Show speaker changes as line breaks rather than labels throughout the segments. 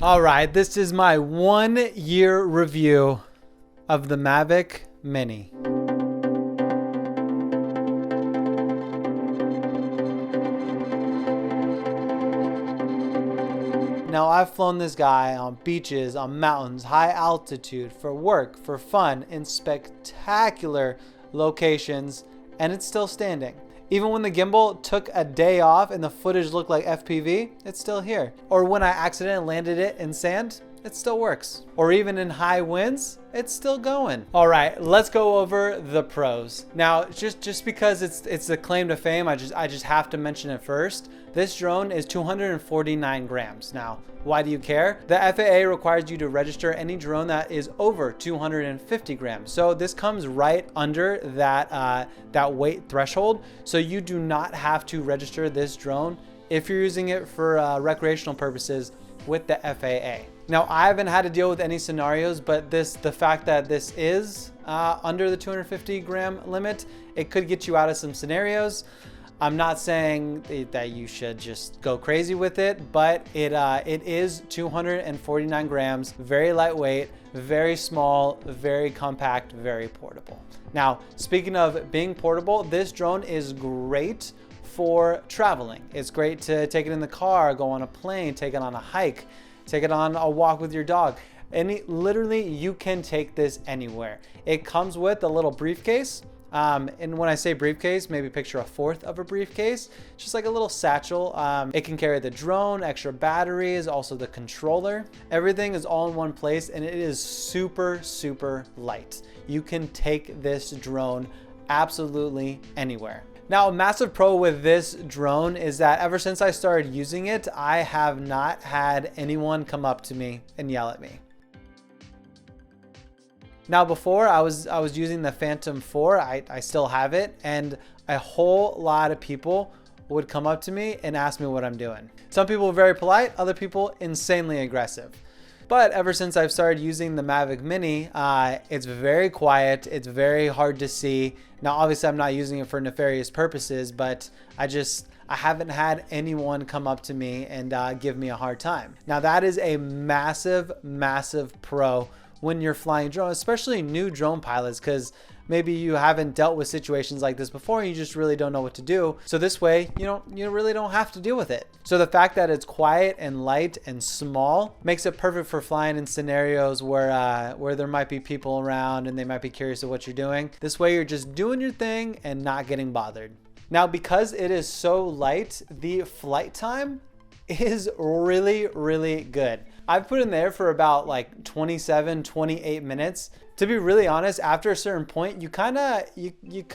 All right, this is my 1 year review of the Mavic Mini. Now, I've flown this guy on beaches, on mountains, high altitude, for work, for fun, in spectacular locations, and it's still standing. Even when the gimbal took a day off and the footage looked like FPV, it's still here. Or when I accidentally landed it in sand, it still works. Or even in high winds, it's still going. All right, let's go over the pros. Now, just because it's the claim to fame, I just have to mention it first. This drone is 249 grams. Now, why do you care? The FAA requires you to register any drone that is over 250 grams. So this comes right under that weight threshold. So you do not have to register this drone if you're using it for recreational purposes with the FAA. Now, I haven't had to deal with any scenarios, but the fact that this is under the 250 gram limit, it could get you out of some scenarios. I'm not saying that you should just go crazy with it, but it is 249 grams, very lightweight, very small, very compact, very portable. Now, speaking of being portable, this drone is great for traveling. It's great to take it in the car, go on a plane, take it on a hike, take it on a walk with your dog. Literally, you can take this anywhere. It comes with a little briefcase. And when I say briefcase, maybe picture a fourth of a briefcase, just like a little satchel. It can carry the drone, extra batteries, also the controller. Everything is all in one place, and it is super, super light. You can take this drone absolutely anywhere. Now, a massive pro with this drone is that ever since I started using it, I have not had anyone come up to me and yell at me. Now, before I was using the Phantom 4, I still have it, and a whole lot of people would come up to me and ask me what I'm doing. Some people were very polite, other people insanely aggressive. But ever since I've started using the Mavic Mini, it's very quiet, it's very hard to see. Now, obviously I'm not using it for nefarious purposes, but I haven't had anyone come up to me and give me a hard time. Now, that is a massive, massive pro when you're flying drone, especially new drone pilots, because maybe you haven't dealt with situations like this before and you just really don't know what to do. So this way, you really don't have to deal with it. So the fact that it's quiet and light and small makes it perfect for flying in scenarios where there might be people around and they might be curious of what you're doing. This way you're just doing your thing and not getting bothered. Now, because it is so light, the flight time is really, really good. I've put in there for about like 27, 28 minutes. To be really honest, after a certain point, you kind of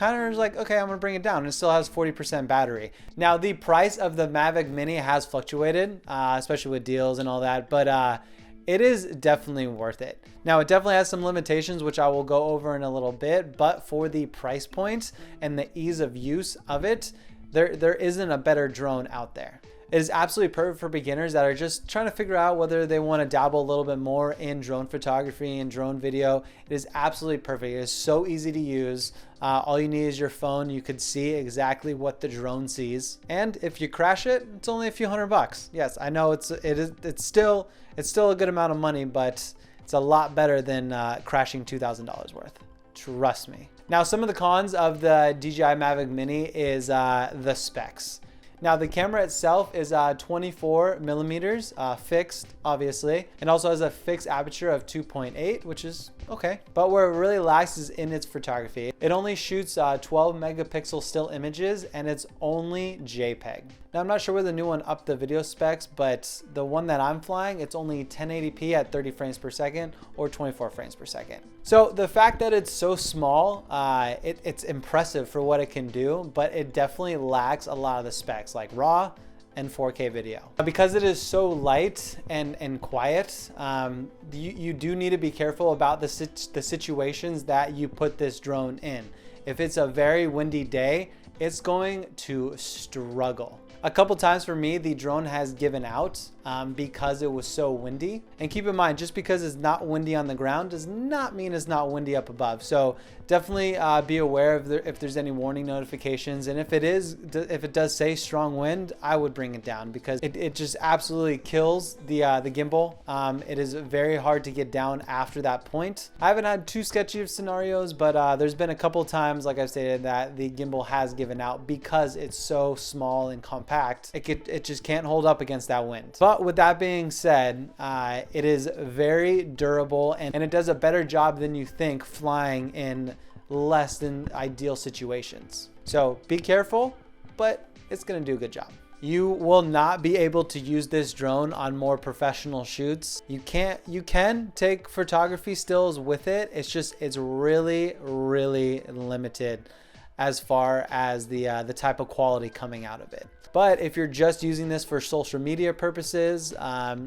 are like, okay, I'm gonna bring it down, and it still has 40% battery. Now, the price of the Mavic Mini has fluctuated, especially with deals and all that, but it is definitely worth it. Now, it definitely has some limitations, which I will go over in a little bit, but for the price point and the ease of use of it, there isn't a better drone out there. It is absolutely perfect for beginners that are just trying to figure out whether they want to dabble a little bit more in drone photography and drone video. It is absolutely perfect. It is so easy to use. All you need is your phone. You could see exactly what the drone sees. And if you crash it, it's only a few $100. Yes, I know it's still a good amount of money, but it's a lot better than crashing $2,000 worth. Trust me. Now, some of the cons of the DJI Mavic Mini is the specs. Now, the camera itself is 24 millimeters fixed, obviously, and also has a fixed aperture of 2.8, which is okay. But where it really lacks is in its photography. It only shoots 12 megapixel still images, and it's only JPEG. Now, I'm not sure where the new one upped the video specs, but the one that I'm flying, it's only 1080p at 30 frames per second or 24 frames per second. So the fact that it's so small, it's impressive for what it can do, but it definitely lacks a lot of the specs like RAW and 4K video. Because it is so light and quiet, you do need to be careful about the situations that you put this drone in. If it's a very windy day, it's going to struggle. A couple times for me, the drone has given out because it was so windy. And keep in mind, just because it's not windy on the ground does not mean it's not windy up above. So definitely be aware of if there's any warning notifications. And if it does say strong wind, I would bring it down, because it just absolutely kills the gimbal. It is very hard to get down after that point. I haven't had too sketchy of scenarios, but there's been a couple times, like I've stated, that the gimbal has given out because it's so small and compact. It just can't hold up against that wind. But with that being said, it is very durable, and it does a better job than you think flying in less than ideal situations. So be careful, but it's gonna do a good job. You will not be able to use this drone on more professional shoots. You can take photography stills with it. It's really, really limited as far as the type of quality coming out of it. But if you're just using this for social media purposes,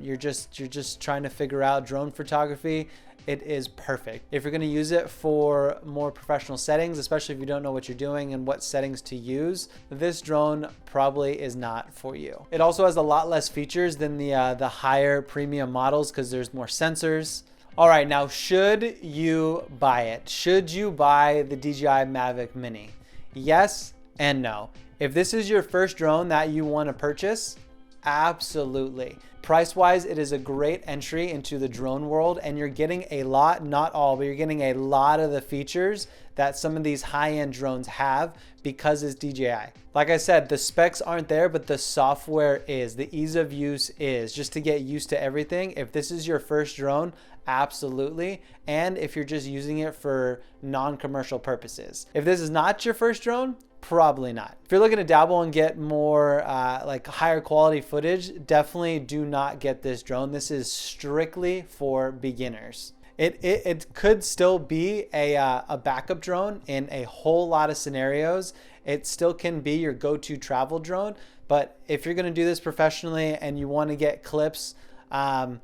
you're just trying to figure out drone photography, it is perfect. If you're gonna use it for more professional settings, especially if you don't know what you're doing and what settings to use, this drone probably is not for you. It also has a lot less features than the higher premium models, because there's more sensors. All right, now should you buy it? Should you buy the DJI Mavic Mini? Yes and no. If this is your first drone that you want to purchase, absolutely. Price-wise, it is a great entry into the drone world, and you're getting a lot, not all, but you're getting a lot of the features that some of these high-end drones have because it's DJI. Like I said, the specs aren't there, but the software is. The ease of use is. Just to get used to everything. If this is your first drone, absolutely. And if you're just using it for non-commercial purposes. If this is not your first drone, probably not. If you're looking to dabble and get more like higher quality footage, definitely do not get this drone. This is strictly for beginners. It could still be a backup drone in a whole lot of scenarios. It still can be your go-to travel drone. But if you're gonna do this professionally and you wanna get clips that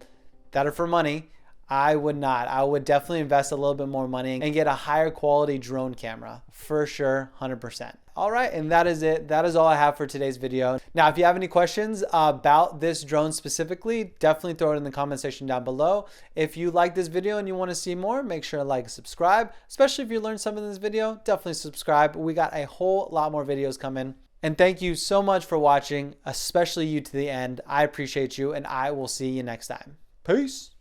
are for money, I would not. I would definitely invest a little bit more money and get a higher quality drone camera for sure, 100%. All right, and that is it. That is all I have for today's video. Now, if you have any questions about this drone specifically, definitely throw it in the comment section down below. If you like this video and you want to see more, make sure to like and subscribe. Especially if you learned something in this video, definitely subscribe. We got a whole lot more videos coming. And thank you so much for watching, especially you to the end. I appreciate you, and I will see you next time. Peace.